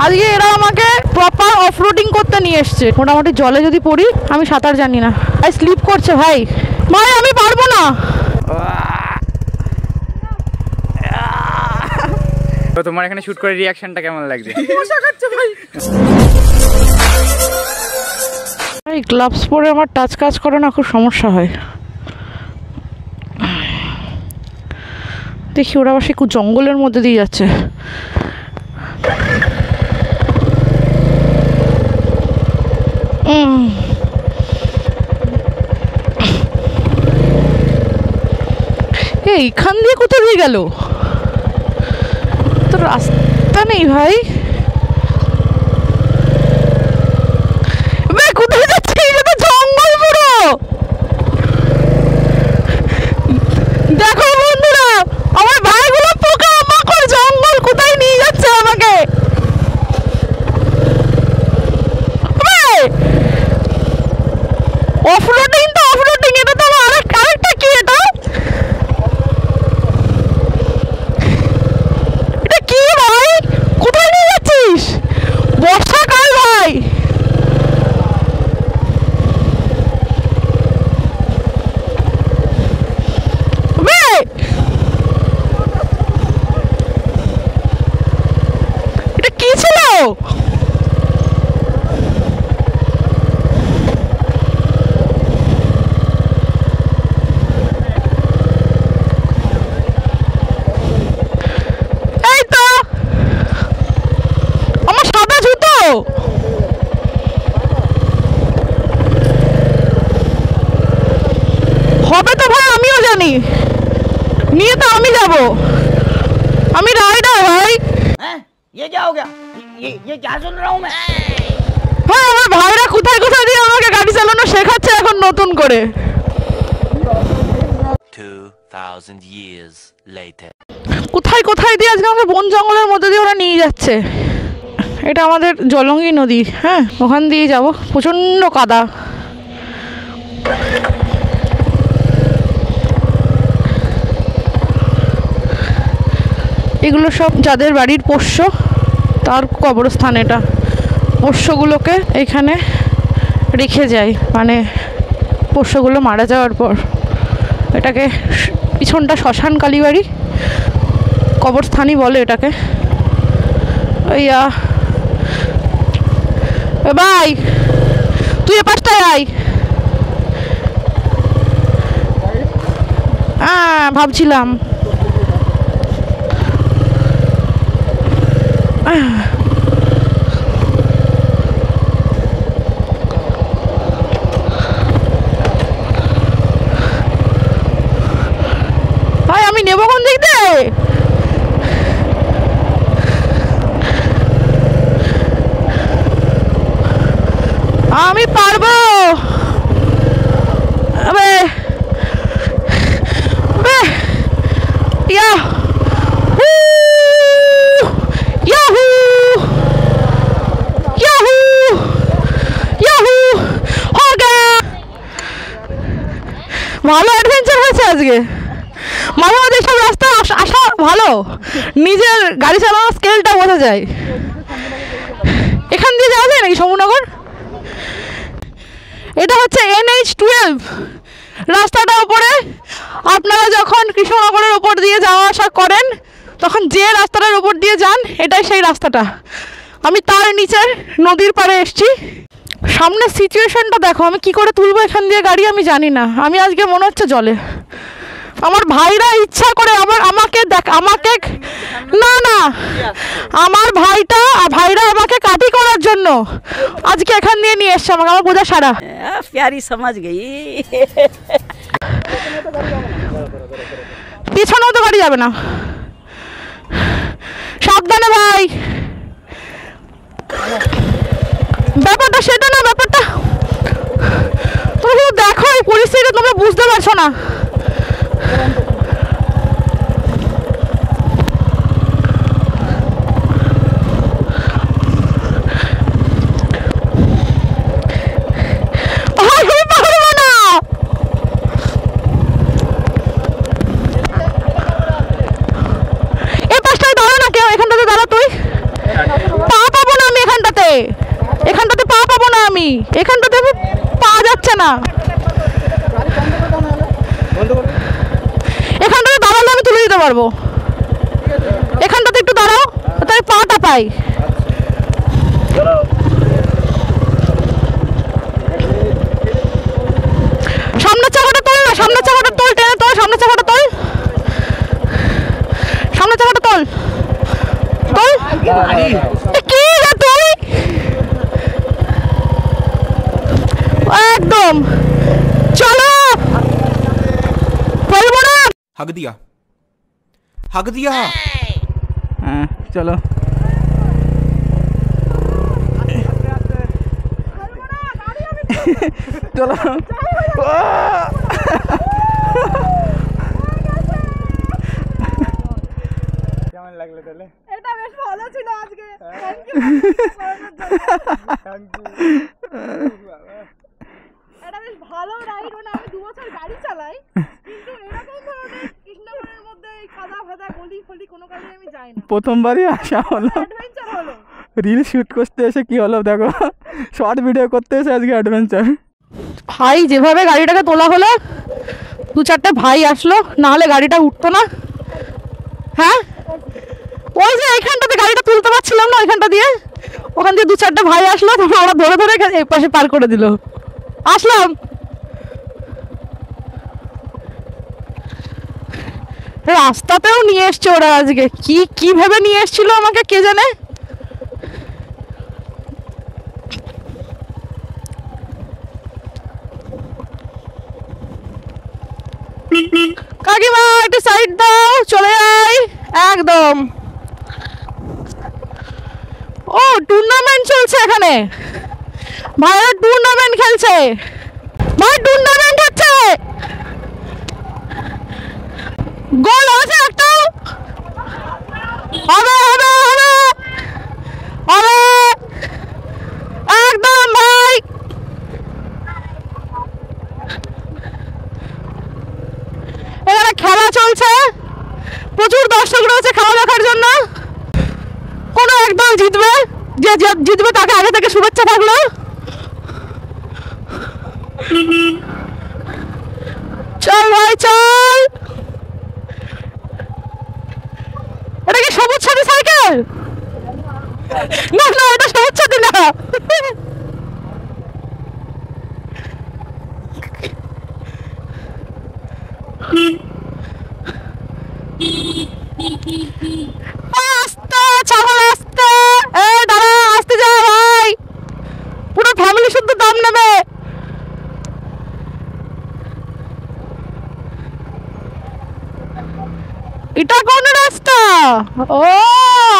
আজকে এরা আমাকে প্রপার অফরোডিং করতে নিয়ে এসছে। মোটামুটি জলে যদি পড়ি, আমি সাঁতার জানি না, ভাই স্লিপ করছে ভাই, ভাই আমি পারবো না। তো তোমার এখানে শুট করে রিঅ্যাকশনটা কেমন লাগছে? ভাই গ্লাভস পরে আমার টাচ কাজ করে না, খুব সমস্যা হয়। দেখি ওরা আবার সেই জঙ্গলের মধ্যে দিয়ে যাচ্ছে। এইখান দিয়ে কোথায় দিয়ে গেল? তো রাস্তা নেই ভাই, কোথায় যাচ্ছে? এটা তো জঙ্গল পুরো। দেখো বন্ধুরা, আমার ভাইগুলো পোকা মাকড় জঙ্গল কোথায় নিয়ে যাচ্ছে আমাকে। অফরোডিং তো অফরোডিং, এটা তো আরেকটা কি? এটা কি ভাই? কোথায় নিয়ে যাচ্ছিস? বর্ষাকাল ভাই, এটা কি ছিল? হবে তো ভাই, আমিও জানি, নিয়ে তো আমি যাব, আমি রাইডার ভাই। ये क्या हो गया? ये क्या सुन रहा हूँ मैं? হ্যাঁ, আমার ভাইরা কোথায় কোথায় দিয়ে আমাকে গাড়ি চালানো শেখাচ্ছে এখন নতুন করে। 2000 years later. কোথায় কোথায় দিয়ে আজকে আমাকে বন জঙ্গলের মধ্যে দিয়ে ওরা নিয়ে যাচ্ছে। এটা আমাদের জলঙ্গি নদী, হ্যাঁ, ওখান দিয়ে যাব। প্রচণ্ড কাদা। এগুলো সব যাদের বাড়ির পোষ্য, তার কবরস্থান। এটা পোষ্যগুলোকে এখানে রেখে যায়, মানে পোষ্যগুলো মারা যাওয়ার পর এটাকে, পিছনটা শ্মশান কালীবাড়ি, কবরস্থানই বলে এটাকে। ওইয়া ভাই, তুই এ পাশটায় আয়। হ্যাঁ ভাবছিলাম। ভাই আমি নেবো কোন দিক দিয়ে? আমি পারবো। আবে ইয়া ভালো অ্যাডভেঞ্চার হয়েছে আজকে। মাঝে মাঝে সব রাস্তা আসা ভালো, নিজের গাড়ি চালানোর স্কেলটা বোঝা যায়। এখান দিয়ে যাওয়া যায় নাকি সমুনগর? এটা হচ্ছে NH-12 রাস্তাটা। উপরে আপনারা যখন কৃষ্ণনগরের ওপর দিয়ে যাওয়া আসা করেন, তখন যে রাস্তাটার উপর দিয়ে যান, এটাই সেই রাস্তাটা। আমি তার নিচের নদীর পাড়ে এসছি। সামনের সিচুয়েশনটা দেখো, আমি কি করে তুলবো এখান দিয়ে গাড়ি আমি জানি না। আমি আজকে মনে হচ্ছে জলে। আমার ভাইরা ইচ্ছা করে আমাকে না না, আমার ভাইরা আমাকে কাটি করার জন্য আজকে এখান দিয়ে নিয়ে এসছে আমাকে। আমার বোঝা সারা प्यारी समझ गई। পিছনেও তো গাড়ি যাবে না, সাবধানে ভাই। ব্যাপারটা সেটা না, ব্যাপারটা তুমি দেখো এই পরিস্থিতি, তোমরা বুঝতে পারছো না। এ পাশটায় দাঁড়া না কেউ, এখানটাতে দাঁড়া তুই। পা পাবো না এখানটাতে পাওয়া যাচ্ছে না। এখানটাতে দাঁড়ালে আমি তুলে দিতে পারবো। এখানটাতে একটু দাঁড়াও, তাই পাটা পাই। সামনের চাকাটা তোল না, সামনের চাকাটা তোল, টেনে তোল, সামনের চাকাটা তোল, সামনের চাকাটা তোল তোল। কি রে তুই, একদম চলো, বলবো না। हक दिया, हक दिया। হ্যাঁ চলো। চলো। কেমন লাগলো তাহলে? এটা বেশ ভালো ছিল আজকে। এটা বেশ ভালো রাইড। মানে আমি 2 বছর গাড়ি চালাই, কিন্তু এরকম ধরনের কৃষ্ণনগরের মধ্যে এই কাদা ফাদা গলি ফলি কোনো কাজে আমি যাই না। প্রথমবারই আসা হলো, অ্যাডভেঞ্চার হলো। রিল শুট করতে এসে কি হলো দেখো, শর্ট ভিডিও করতে এসে আজকে অ্যাডভেঞ্চার। ভাই যেভাবে গাড়িটাকে তোলা হলো, 2-4টে ভাই আসলো, না হলে গাড়িটা উঠতো না। হ্যাঁ, ওই যে এইখানটাতে গাড়িটা তুলতে পারছিলাম না, ওইখানটা দিয়ে, ওখান দিয়ে 2-4টে ভাই আসলো, তখন আমরা ধরে ধরে এই পাশে পার করে দিল। আসলাম, রাস্তাতেও নিয়ে এসছে ওরা আজকে। কি ভেবে নিয়ে এসছিল আমাকে কে জানে। কাকিমা একটু সাইড দাও, চলে যাই একদম। ও টুর্নামেন্ট চলছে এখানে, ভাইরা টুর্নামেন্ট খেলছে, ভাই টুর্নামেন্ট হচ্ছে। গোল হয়েছে একটা, হবে হবে হবে হবে একদম ভাই। এখানে খেলা চলছে, প্রচুর দর্শক রয়েছে খেলা দেখার জন্য। কোনো একদল জিতবে, যে জিতবে তাকে আগে থেকে শুভেচ্ছা থাকলো। চল ভাই চল। এটা কি সবুজ সাথী সাইকেল? না না, এটা সবুজ সাথী না। আস্তে ছাগল আস্তে, এই দাঁড়া, আস্তে যা ভাই, পুরো ফ্যামিলি শুদ্ধ দাম নেবে। এটা কোন রাস্তা? ও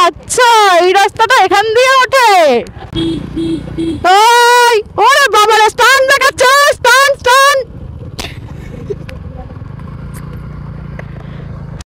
আচ্ছা, এই রাস্তাটা এখান দিয়ে ওঠে। ওই ওরে